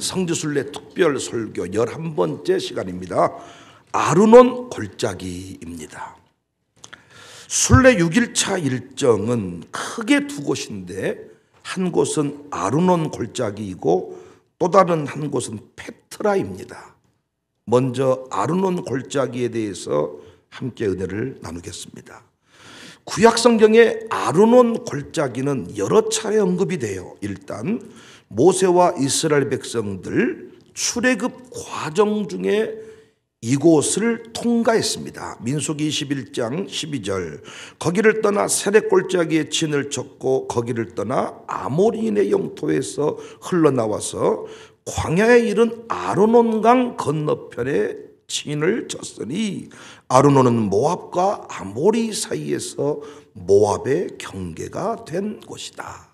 성지순례 특별 설교 11번째 시간입니다. 아르논 골짜기입니다. 순례 6일차 일정은 크게 두 곳인데 한 곳은 아르논 골짜기이고 또 다른 한 곳은 페트라입니다. 먼저 아르논 골짜기에 대해서 함께 은혜를 나누겠습니다. 구약성경에 아르논 골짜기는 여러 차례 언급이 돼요. 일단 모세와 이스라엘 백성들 출애굽 과정 중에 이곳을 통과했습니다. 민수기 21장 12절 거기를 떠나 세렛 골짜기에 진을 쳤고 거기를 떠나 아모리인의 영토에서 흘러나와서 광야에 이른 아르논강 건너편에 진을 쳤으니 아르논은 모압과 아모리 사이에서 모압의 경계가 된 곳이다.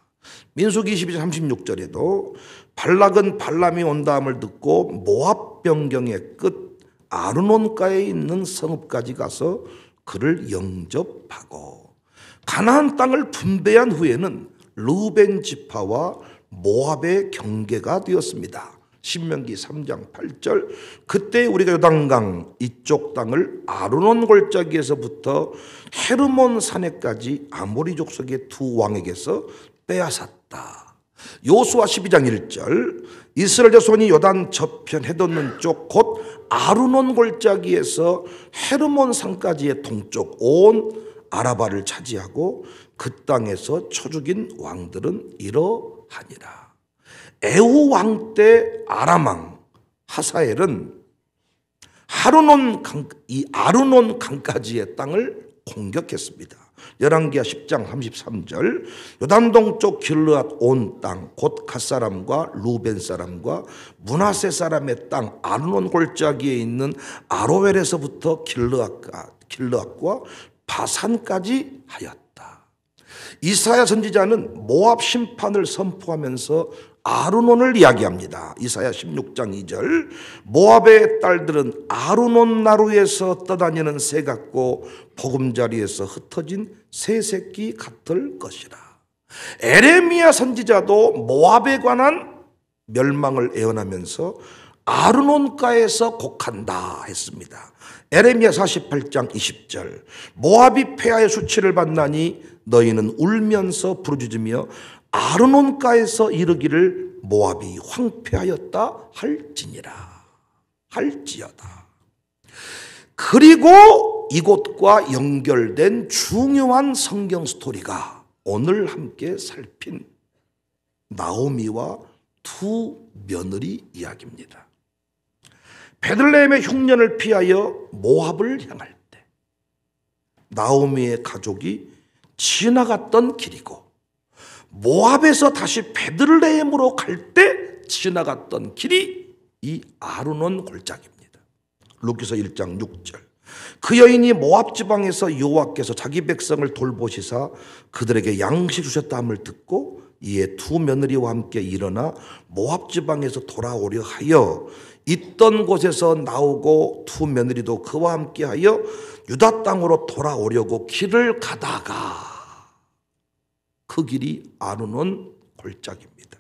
민수기 22장 36절에도 발락은 발람이 온다함을 듣고 모압 변경의 끝 아르논가에 있는 성읍까지 가서 그를 영접하고 가나안 땅을 분배한 후에는 르우벤 지파와 모압의 경계가 되었습니다. 신명기 3장 8절 그때 우리가 요단강 이쪽 땅을 아르논 골짜기에서부터 헤르몬 산에까지 아모리 족속의 두 왕에게서 빼앗았다. 요수아 12장 1절 이스라엘 자손이 요단 저편 해돋는 쪽 곧 아르논 골짜기에서 헤르몬 산까지의 동쪽 온 아라바를 차지하고 그 땅에서 쳐 죽인 왕들은 이러하니라. 에후 왕 때 아람 왕 하사엘은 이 아르논 강까지의 땅을 공격했습니다. 열왕기하 10장 33절 요단 동쪽 길르앗 온 땅 곧 갓사람과 루벤 사람과 므낫세 사람의 땅 아르논 골짜기에 있는 아로웰에서부터 길르앗과 바산까지 하였다. 이사야 선지자는 모압 심판을 선포하면서 아르논을 이야기합니다. 이사야 16장 2절 모압의 딸들은 아르논 나루에서 떠다니는 새 같고 보금자리에서 흩어진 새 새끼 같을 것이라. 에레미야 선지자도 모압에 관한 멸망을 예언하면서 아르논가에서 곡한다 했습니다. 에레미야 48장 20절 모압이 폐하의 수치를 받나니 너희는 울면서 부르짖으며 아르논가에서 이르기를 모압이 황폐하였다 할지어다. 그리고 이곳과 연결된 중요한 성경 스토리가 오늘 함께 살핀 나오미와 두 며느리 이야기입니다. 베들레헴의 흉년을 피하여 모압을 향할 때 나오미의 가족이 지나갔던 길이고 모압에서 다시 베들레헴으로 갈 때 지나갔던 길이 이 아르논 골짜기입니다. 루키서 1장 6절 그 여인이 모압 지방에서 여호와께서 자기 백성을 돌보시사 그들에게 양식 주셨다 함을 듣고 이에 두 며느리와 함께 일어나 모압 지방에서 돌아오려 하여 있던 곳에서 나오고 두 며느리도 그와 함께 하여 유다 땅으로 돌아오려고 길을 가다가 그 길이 아르논 골짜기입니다.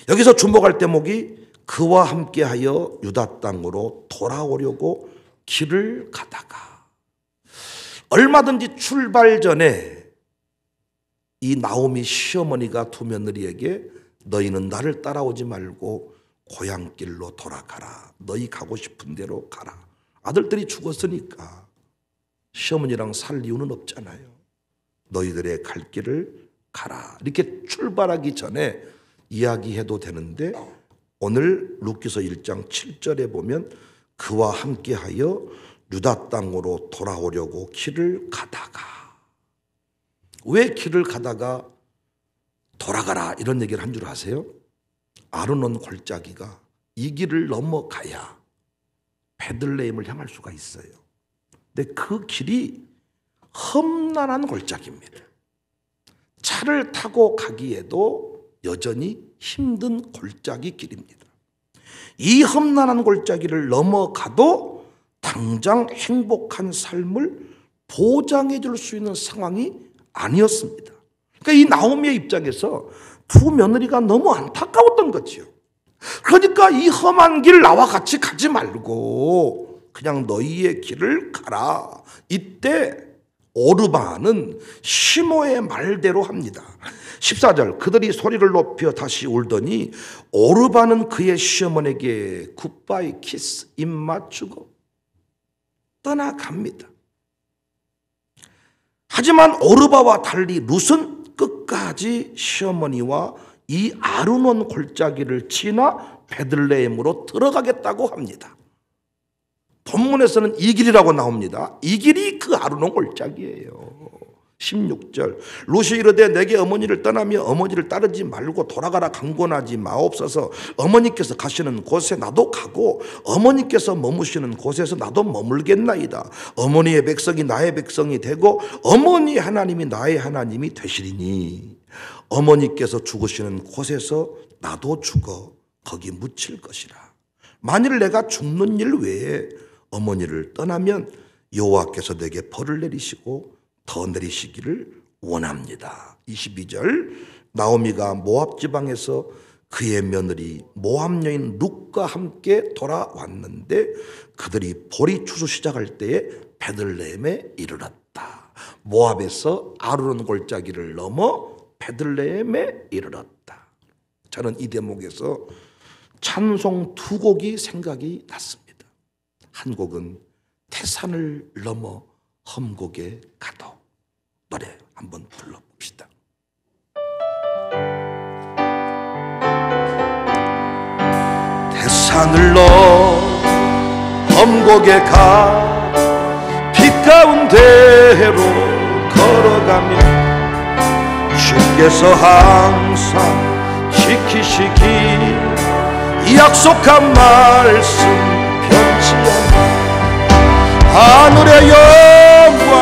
여기서 주목할 대목이 그와 함께하여 유다 땅으로 돌아오려고 길을 가다가 얼마든지 출발 전에 이 나오미 시어머니가 두 며느리에게 너희는 나를 따라오지 말고 고향길로 돌아가라. 너희 가고 싶은 대로 가라. 아들들이 죽었으니까 시어머니랑 살 이유는 없잖아요. 너희들의 갈 길을 가라. 이렇게 출발하기 전에 이야기해도 되는데 오늘 루키서 1장 7절에 보면 그와 함께하여 유다 땅으로 돌아오려고 길을 가다가 왜 길을 가다가 돌아가라 이런 얘기를 한 줄 아세요? 아르논 골짜기가 이 길을 넘어가야 베들레헴을 향할 수가 있어요. 근데 그 길이 험난한 골짜기입니다. 차를 타고 가기에도 여전히 힘든 골짜기 길입니다. 이 험난한 골짜기를 넘어가도 당장 행복한 삶을 보장해 줄 수 있는 상황이 아니었습니다. 그러니까 이 나오미의 입장에서 두 며느리가 너무 안타까웠던 거지요. 그러니까 이 험한 길 나와 같이 가지 말고 그냥 너희의 길을 가라. 이때 오르바는 시모의 말대로 합니다. 14절, 그들이 소리를 높여 다시 울더니 오르바는 그의 시어머니에게 굿바이 키스, 입 맞추고 떠나갑니다. 하지만 오르바와 달리 룻은 끝까지 시어머니와 이 아르논 골짜기를 지나 베들레헴으로 들어가겠다고 합니다. 본문에서는 이 길이라고 나옵니다. 이 길이 그 아르논 골짜기예요. 16절, 룻이 이르되 내게 어머니를 떠나며 어머니를 따르지 말고 돌아가라 강권하지 마옵소서. 어머니께서 가시는 곳에 나도 가고 어머니께서 머무시는 곳에서 나도 머물겠나이다. 어머니의 백성이 나의 백성이 되고 어머니 하나님이 나의 하나님이 되시리니 어머니께서 죽으시는 곳에서 나도 죽어 거기 묻힐 것이라. 만일 내가 죽는 일 외에 어머니를 떠나면 여호와께서 내게 벌을 내리시고 더 내리시기를 원합니다. 22절, 나오미가 모압 지방에서 그의 며느리 모압 여인 룻과 함께 돌아왔는데 그들이 보리 추수 시작할 때에 베들레헴에 이르렀다. 모압에서 아르논 골짜기를 넘어 베들레헴에 이르렀다. 저는 이 대목에서 찬송 두 곡이 생각이 났습니다. 한 곡은 태산을 넘어 험곡에 가도, 노래 한번 불러봅시다. 태산을 넘어 험곡에 가 빛가운데로 걸어가며 주께서 항상 지키시기 약속한 말씀 변치 않아. 하늘의 영광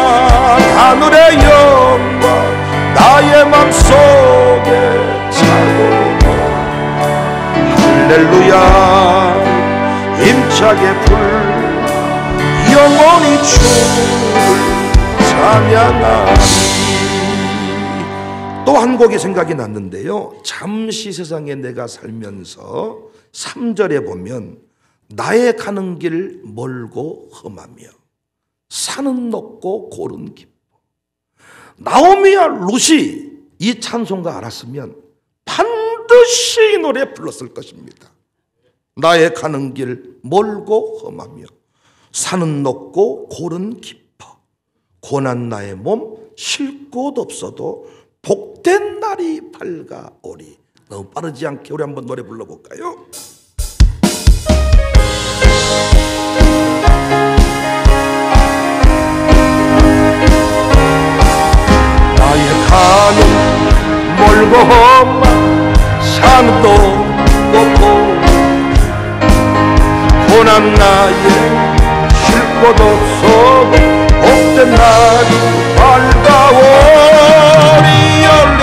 하늘의 영광 나의 맘속에 차고 할렐루야 힘차게 불 영원히 주를 찬양하리. 또 한 곡이 생각이 났는데요, 잠시 세상에 내가 살면서 3절에 보면 나의 가는 길 멀고 험하며 산은 높고 골은 깊어. 나오미와 룻이 이 찬송가 알았으면 반드시 이 노래 불렀을 것입니다. 나의 가는 길 멀고 험하며 산은 높고 골은 깊어. 고난 나의 몸 쉴 곳 없어도 복된 날이 밝아오리. 너무 빠르지 않게 우리 한번 노래 불러볼까요? 나의 가는 멀고 험한 산도 높고 고난 나의 쉴 곳 없어도 복된 날이 밝아오리. 열린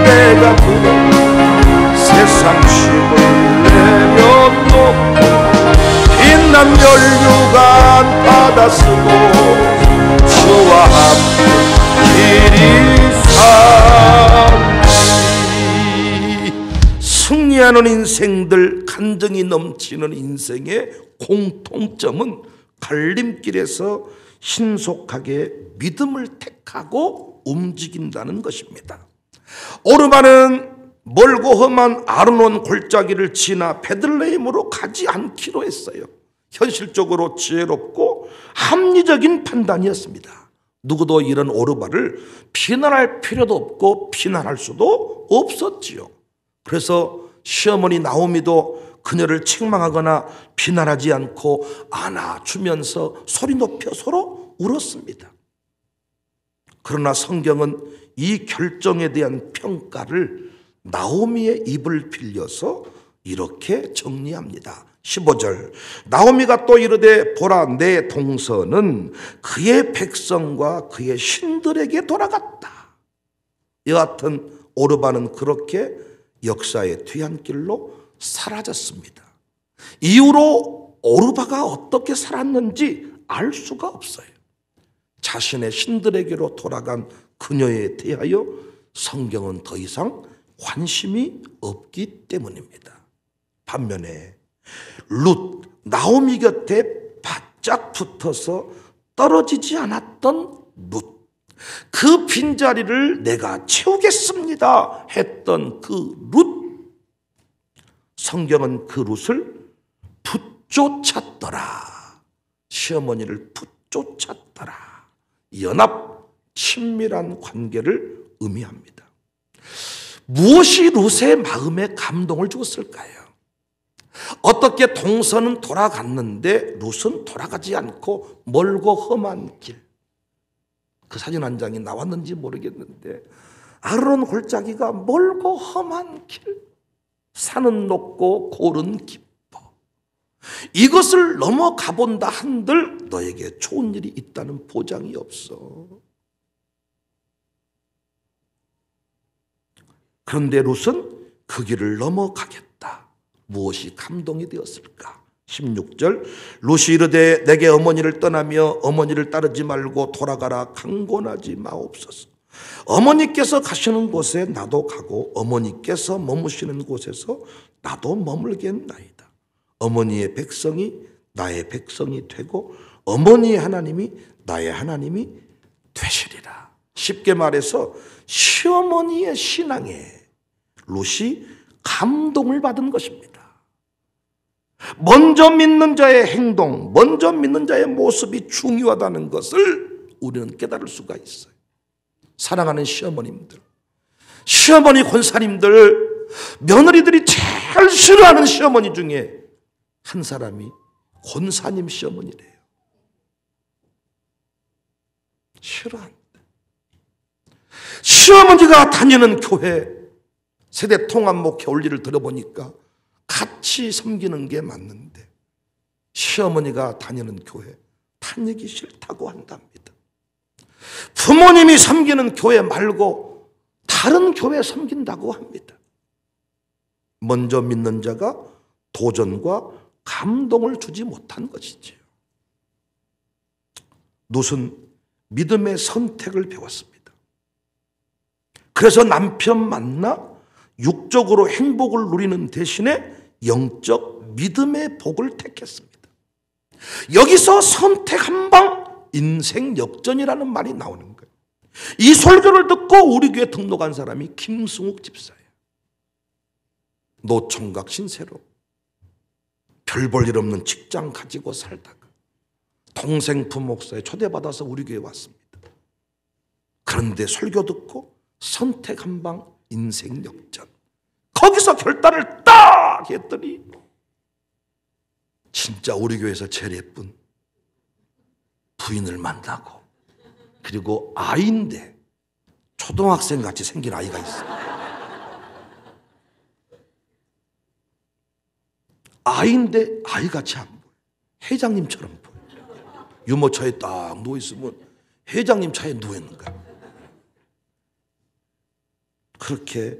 내가 들어 세상 힘을 내며 높고 빛난 멸류관 바다 쓰고 주와 함께 길이 삼리. 승리하는 인생들, 간증이 넘치는 인생의 공통점은 갈림길에서 신속하게 믿음을 택하고 움직인다는 것입니다. 오르바는 멀고 험한 아르논 골짜기를 지나 베들레헴으로 가지 않기로 했어요. 현실적으로 지혜롭고 합리적인 판단이었습니다. 누구도 이런 오르바를 비난할 필요도 없고 비난할 수도 없었지요. 그래서 시어머니 나오미도 그녀를 책망하거나 비난하지 않고 안아주면서 소리 높여 서로 울었습니다. 그러나 성경은 이 결정에 대한 평가를 나오미의 입을 빌려서 이렇게 정리합니다. 15절, 나오미가 또 이르되 보라 내 동서는 그의 백성과 그의 신들에게 돌아갔다. 여하튼 오르바는 그렇게 역사의 뒤안길로 사라졌습니다. 이후로 오르바가 어떻게 살았는지 알 수가 없어요. 자신의 신들에게로 돌아간 그녀에 대하여 성경은 더 이상 관심이 없기 때문입니다. 반면에 룻, 나오미 곁에 바짝 붙어서 떨어지지 않았던 룻, 그 빈자리를 내가 채우겠습니다 했던 그 룻, 성경은 그 룻을 붙쫓았더라. 시어머니를 붙쫓았더라. 연합, 친밀한 관계를 의미합니다. 무엇이 룻의 마음에 감동을 주었을까요? 어떻게 동서는 돌아갔는데 룻은 돌아가지 않고 멀고 험한 길, 그 사진 한 장이 나왔는지 모르겠는데 아르논 골짜기가 멀고 험한 길, 산은 높고 골은 깊어. 이것을 넘어가 본다 한들 너에게 좋은 일이 있다는 보장이 없어. 그런데 룻은 그 길을 넘어가겠다. 무엇이 감동이 되었을까? 16절, 룻이 이르되 내게 어머니를 떠나며 어머니를 따르지 말고 돌아가라. 강권하지 마옵소서. 어머니께서 가시는 곳에 나도 가고 어머니께서 머무시는 곳에서 나도 머물겠나이다. 어머니의 백성이 나의 백성이 되고 어머니의 하나님이 나의 하나님이 되시리라. 쉽게 말해서 시어머니의 신앙에 룻이 감동을 받은 것입니다. 먼저 믿는 자의 행동, 먼저 믿는 자의 모습이 중요하다는 것을 우리는 깨달을 수가 있어요. 사랑하는 시어머님들, 시어머니 권사님들, 며느리들이 제일 싫어하는 시어머니 중에 한 사람이 권사님 시어머니래요. 싫어한다. 시어머니가 다니는 교회 세대 통합 목회 올리를 들어보니까 같이 섬기는 게 맞는데 시어머니가 다니는 교회 다니기 싫다고 한답니다. 부모님이 섬기는 교회 말고 다른 교회 섬긴다고 합니다. 먼저 믿는 자가 도전과 감동을 주지 못한 것이지요. 룻은 믿음의 선택을 배웠습니다. 그래서 남편 만나 육적으로 행복을 누리는 대신에 영적 믿음의 복을 택했습니다. 여기서 선택 한 방 인생 역전이라는 말이 나오는 거예요. 이 설교를 듣고 우리 교회 등록한 사람이 김승욱 집사예요. 노총각 신세로 별 볼 일 없는 직장 가지고 살다가 동생 부목사에 초대받아서 우리 교회 왔습니다. 그런데 설교 듣고 선택 한 방 인생 역전, 거기서 결단을 딱 했더니 진짜 우리 교회에서 제일 예쁜 부인을 만나고, 그리고 아이인데 초등학생 같이 생긴 아이가 있어요. 아이인데 아이같이 안 보여. 회장님처럼 보여. 유모차에 딱 누워있으면 회장님 차에 누워있는 거야. 그렇게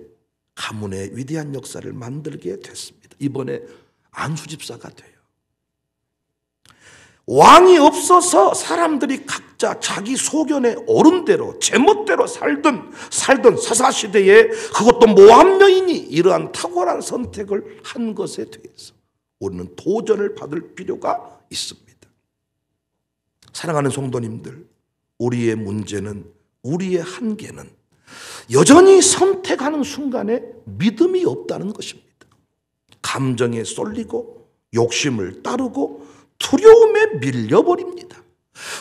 가문의 위대한 역사를 만들게 됐습니다. 이번에 안수집사가 돼요. 왕이 없어서 사람들이 각자 자기 소견에 옳은 대로 제멋대로 살던 사사시대에, 그것도 모함 여인이 이러한 탁월한 선택을 한 것에 대해서 우리는 도전을 받을 필요가 있습니다. 사랑하는 성도님들, 우리의 문제는, 우리의 한계는 여전히 선택하는 순간에 믿음이 없다는 것입니다. 감정에 쏠리고 욕심을 따르고 두려움에 밀려버립니다.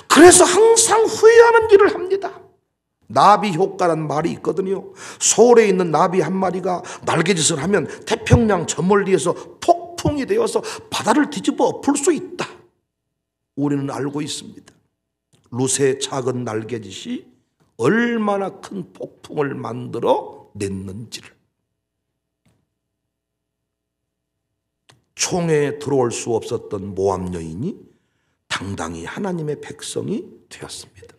그래서 항상 후회하는 일을 합니다. 나비 효과란 말이 있거든요. 서울에 있는 나비 한 마리가 날개짓을 하면 태평양 저 멀리에서 폭풍이 되어서 바다를 뒤집어 엎을 수 있다. 우리는 알고 있습니다. 룻의 작은 날개짓이 얼마나 큰 폭풍을 만들어 냈는지를. 총에 들어올 수 없었던 모함 여인이 당당히 하나님의 백성이 되었습니다.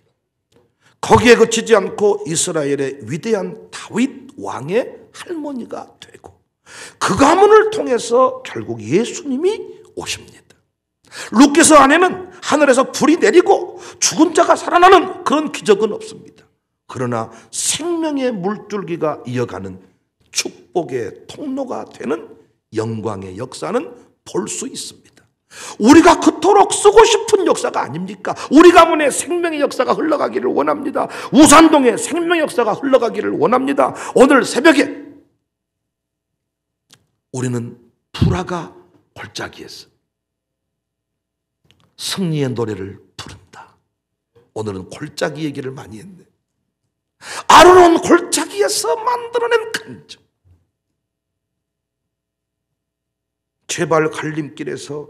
거기에 그치지 않고 이스라엘의 위대한 다윗 왕의 할머니가 되고, 그 가문을 통해서 결국 예수님이 오십니다. 룻기서 안에는 하늘에서 불이 내리고 죽은 자가 살아나는 그런 기적은 없습니다. 그러나 생명의 물줄기가 이어가는 축복의 통로가 되는 영광의 역사는 볼 수 있습니다. 우리가 그토록 쓰고 싶은 역사가 아닙니까? 우리 가문에 생명의 역사가 흘러가기를 원합니다. 우산동에 생명의 역사가 흘러가기를 원합니다. 오늘 새벽에 우리는 불화가 골짜기에서 승리의 노래를 부른다. 오늘은 골짜기 얘기를 많이 했네. 아론은 골짜기에서 만들어낸 간증. 제발 갈림길에서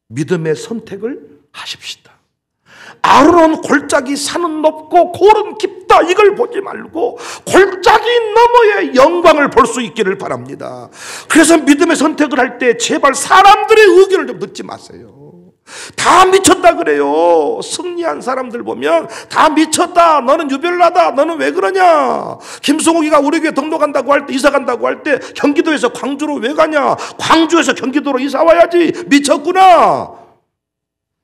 믿음의 선택을 하십시다. 아론은 골짜기 산은 높고 골은 깊다 이걸 보지 말고 골짜기 너머의 영광을 볼 수 있기를 바랍니다. 그래서 믿음의 선택을 할 때 제발 사람들의 의견을 좀 듣지 마세요. 다 미쳤다 그래요. 승리한 사람들 보면 다 미쳤다, 너는 유별나다, 너는 왜 그러냐. 김성욱이가 우리 교회 등록한다고 할 때, 이사 간다고 할 때 경기도에서 광주로 왜 가냐, 광주에서 경기도로 이사 와야지, 미쳤구나.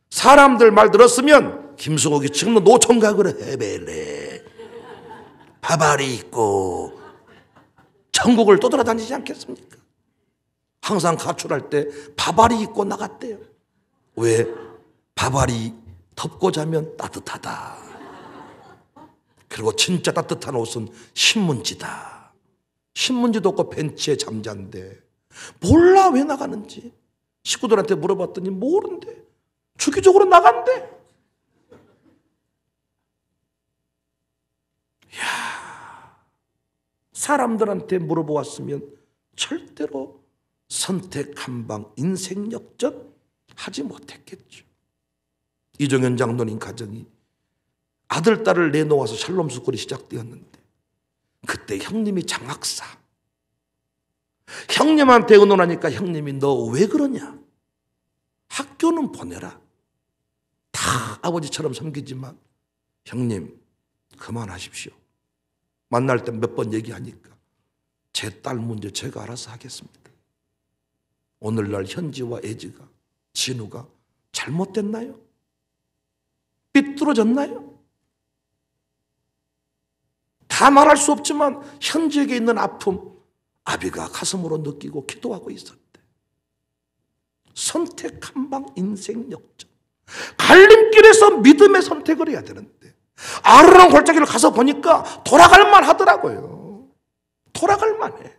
사람들 말 들었으면 김성욱이 지금 노총각을 해벨레 바바리 입고 전국을 떠돌아다니지 않겠습니까? 항상 가출할 때 바바리 입고 나갔대요. 왜? 바바리 덮고 자면 따뜻하다. 그리고 진짜 따뜻한 옷은 신문지다. 신문지도 없고 벤치에 잠잔대. 몰라 왜 나가는지. 식구들한테 물어봤더니 모른대. 주기적으로 나간대. 이야, 사람들한테 물어보았으면 절대로 선택 한방 인생 역전 하지 못했겠죠. 이종현 장로님 가정이 아들, 딸을 내놓아서 샬롬 스쿨이 시작되었는데 그때 형님이 장학사. 형님한테 의논하니까 형님이 너 왜 그러냐? 학교는 보내라. 다 아버지처럼 섬기지만 형님 그만하십시오. 만날 때 몇 번 얘기하니까 제 딸 문제 제가 알아서 하겠습니다. 오늘날 현지와 애지가, 진우가 잘못됐나요? 삐뚤어졌나요? 다 말할 수 없지만 현지에게 있는 아픔 아비가 가슴으로 느끼고 기도하고 있었대. 선택 한방 인생 역전. 갈림길에서 믿음의 선택을 해야 되는데 아르랑 골짜기를 가서 보니까 돌아갈 만 하더라고요. 돌아갈 만해.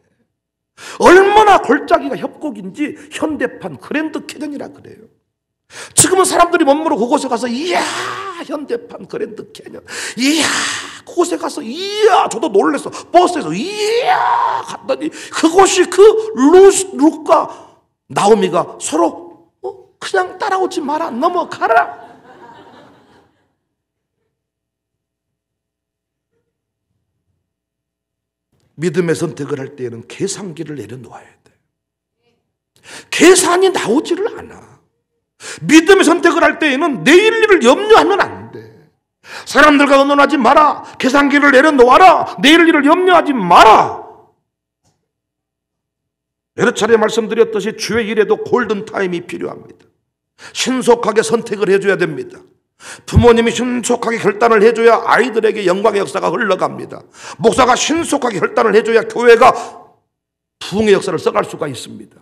얼마나 골짜기가 협곡인지 현대판 그랜드 캐년이라 그래요. 지금은 사람들이 멋모르 그곳에 가서 이야 현대판 그랜드 캐년, 이야 그곳에 가서 이야 저도 놀래서 버스에서 이야 갔더니 그곳이 그 룻과 나오미가 서로 그냥 따라오지 마라, 넘어가라. 믿음의 선택을 할 때에는 계산기를 내려놓아야 돼. 계산이 나오지를 않아. 믿음의 선택을 할 때에는 내일 일을 염려하면 안 돼. 사람들과 의논하지 마라. 계산기를 내려놓아라. 내일 일을 염려하지 마라. 여러 차례 말씀드렸듯이 주의 일에도 골든타임이 필요합니다. 신속하게 선택을 해줘야 됩니다. 부모님이 신속하게 결단을 해줘야 아이들에게 영광의 역사가 흘러갑니다. 목사가 신속하게 결단을 해줘야 교회가 부흥의 역사를 써갈 수가 있습니다.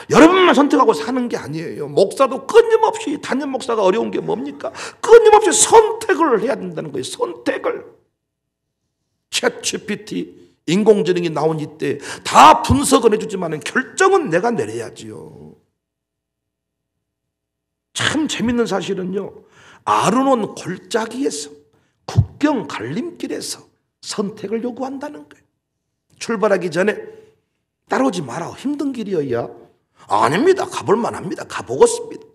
여러분만 선택하고 사는 게 아니에요. 목사도 끊임없이, 단임 목사가 어려운 게 뭡니까? 끊임없이 선택을 해야 된다는 거예요. 선택을. 챗GPT 인공지능이 나온 이때 다 분석을 해주지만 결정은 내가 내려야지요. 참 재밌는 사실은요, 아르논 골짜기에서, 국경 갈림길에서 선택을 요구한다는 거예요. 출발하기 전에 따라오지 마라, 힘든 길이어야. 아닙니다, 가볼만 합니다, 가보겠습니다.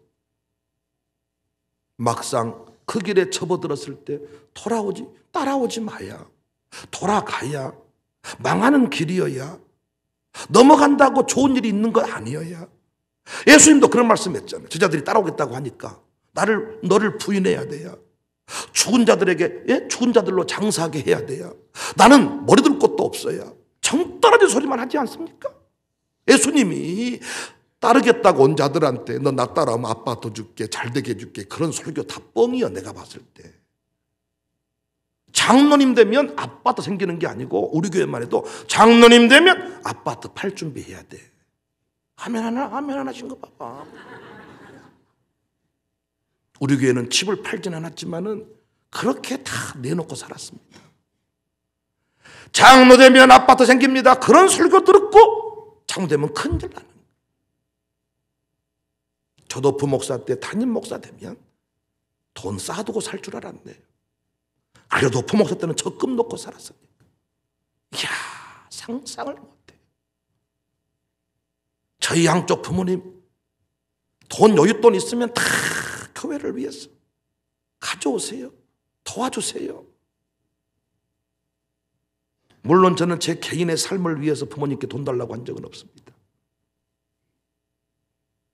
막상 그 길에 접어들었을 때 따라오지 마야, 돌아가야, 망하는 길이어야, 넘어간다고 좋은 일이 있는 건 아니어야. 예수님도 그런 말씀했잖아요. 제자들이 따라오겠다고 하니까 너를 부인해야 돼요. 죽은 자들에게, 죽은 자들로 장사하게 해야 돼요. 나는 머리 둘 곳도 없어요. 정 떨어진 소리만 하지 않습니까? 예수님이 따르겠다고 온 자들한테 너 나 따라오면 아빠도 줄게, 잘되게 해줄게, 그런 설교 다 뻥이야. 내가 봤을 때 장로님 되면 아파트 생기는 게 아니고 우리 교회만 해도 장로님 되면 아파트 팔 준비해야 돼. 아멘 하신 거 봐봐. 우리 교회는 집을 팔진 않았지만은 그렇게 다 내놓고 살았습니다. 장로 되면 아파트 생깁니다. 그런 설교 듣고 장로 되면 큰일 나는 거예요. 저도 부목사 때 담임 목사 되면 돈 쌓아두고 살 줄 알았네요. 그래도 부목사 때는 적금 놓고 살았습니다. 이야, 상상을 못해. 저희 양쪽 부모님 돈 여윳돈 있으면 다 교회를 위해서 가져오세요. 도와주세요. 물론 저는 제 개인의 삶을 위해서 부모님께 돈 달라고 한 적은 없습니다.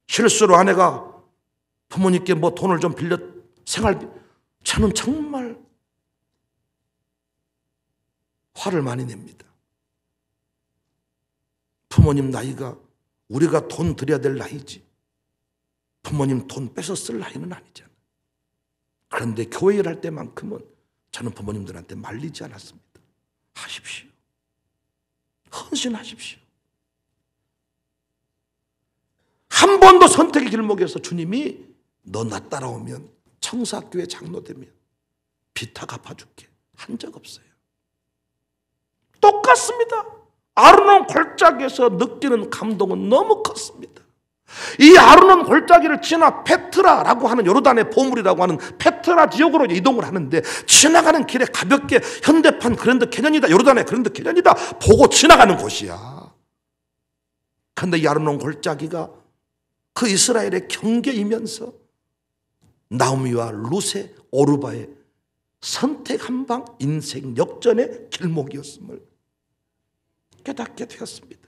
실수로 아내가 부모님께 뭐 돈을 좀 빌려 생활비, 저는 정말 화를 많이 냅니다. 부모님 나이가 우리가 돈 드려야 될 나이지 부모님 돈 뺏어 쓸 나이는 아니잖아요. 그런데 교회 일 할 때만큼은 저는 부모님들한테 말리지 않았습니다. 하십시오. 헌신하십시오. 한 번도 선택의 길목에서 주님이 너 나 따라오면 청사교회 장로 되면 빚 다 갚아줄게 한 적 없어요. 똑같습니다. 아르논 골짜기에서 느끼는 감동은 너무 컸습니다. 이 아르논 골짜기를 지나 페트라라고 하는 요르단의 보물이라고 하는 페트라 지역으로 이동을 하는데 지나가는 길에 가볍게 현대판 그랜드 캐년이다, 요르단의 그랜드 캐년이다 보고 지나가는 곳이야. 그런데 이 아르논 골짜기가 그 이스라엘의 경계이면서 나오미와 루세, 오르바의 선택 한 방 인생 역전의 길목이었음을 깨닫게 되었습니다.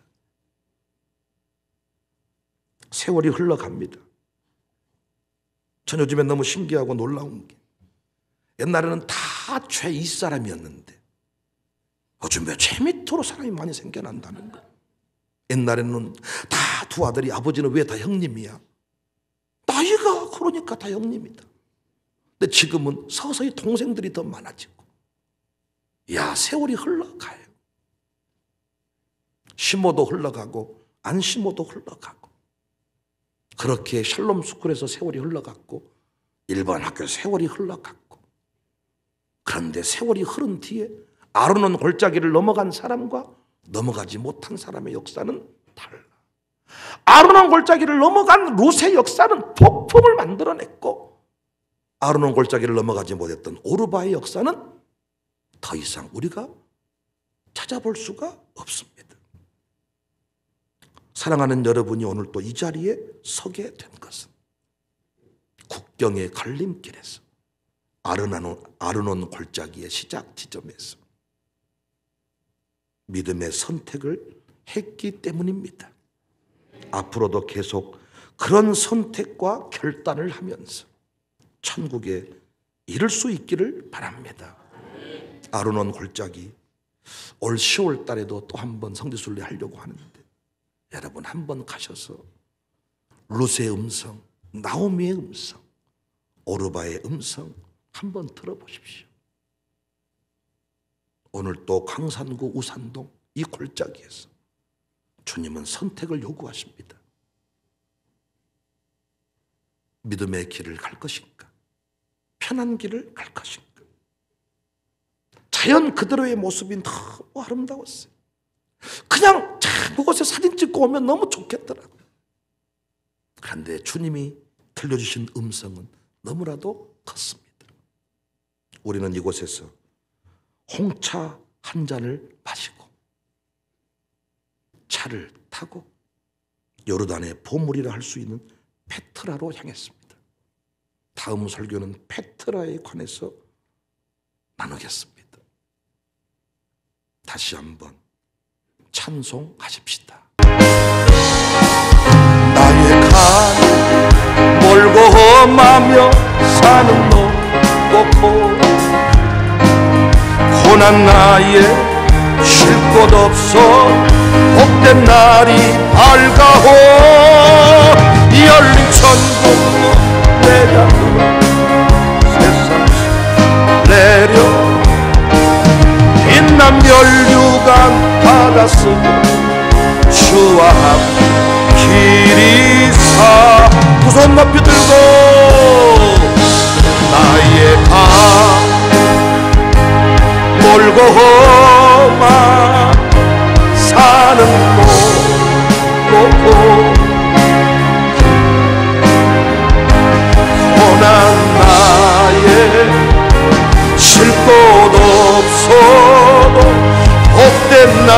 세월이 흘러갑니다. 전 요즘에 너무 신기하고 놀라운 게 옛날에는 다 죄 윗사람이었는데 요즘 왜 죄 밑으로 사람이 많이 생겨난다는 거예요. 옛날에는 다 두 아들이 아버지는 왜 다 형님이야? 나이가 그러니까 다 형님이다. 근데 지금은 서서히 동생들이 더 많아지고 야 세월이 흘러가요. 심어도 흘러가고 안 심어도 흘러가고 그렇게 샬롬 스쿨에서 세월이 흘러갔고 일반 학교에서 세월이 흘러갔고 그런데 세월이 흐른 뒤에 아르논 골짜기를 넘어간 사람과 넘어가지 못한 사람의 역사는 달라. 아르논 골짜기를 넘어간 롯의 역사는 폭풍을 만들어냈고 아르논 골짜기를 넘어가지 못했던 오르바의 역사는 더 이상 우리가 찾아볼 수가 없습니다. 사랑하는 여러분이 오늘 또 이 자리에 서게 된 것은 국경의 갈림길에서 아르논 골짜기의 시작 지점에서 믿음의 선택을 했기 때문입니다. 앞으로도 계속 그런 선택과 결단을 하면서 천국에 이를 수 있기를 바랍니다. 아르논 골짜기 올 10월 달에도 또 한 번 성지순례 하려고 하는데 여러분 한번 가셔서 룻의 음성, 나오미의 음성, 오르바의 음성 한번 들어보십시오. 오늘 또 강산구 우산동 이 골짜기에서 주님은 선택을 요구하십니다. 믿음의 길을 갈 것인가? 편한 길을 갈 것인가? 자연 그대로의 모습이 너무 아름다웠어요. 그냥 그곳에 사진 찍고 오면 너무 좋겠더라고요. 그런데 주님이 들려주신 음성은 너무나도 컸습니다. 우리는 이곳에서 홍차 한 잔을 마시고 차를 타고 요르단의 보물이라 할 수 있는 페트라로 향했습니다. 다음 설교는 페트라에 관해서 나누겠습니다. 다시 한번 찬송하십시다. 나의 간 멀고 험하며 사는 높고 고난 나의 쉴 곳 없어 복된 날이 밝아오 열린 천국으로 내가 세상 내려 받았으고 주와 길이사. 두 손 높이 들고 나의 강 몰고 험한 산은 높고 고난 나의 쉴 곳 없어도 복된 나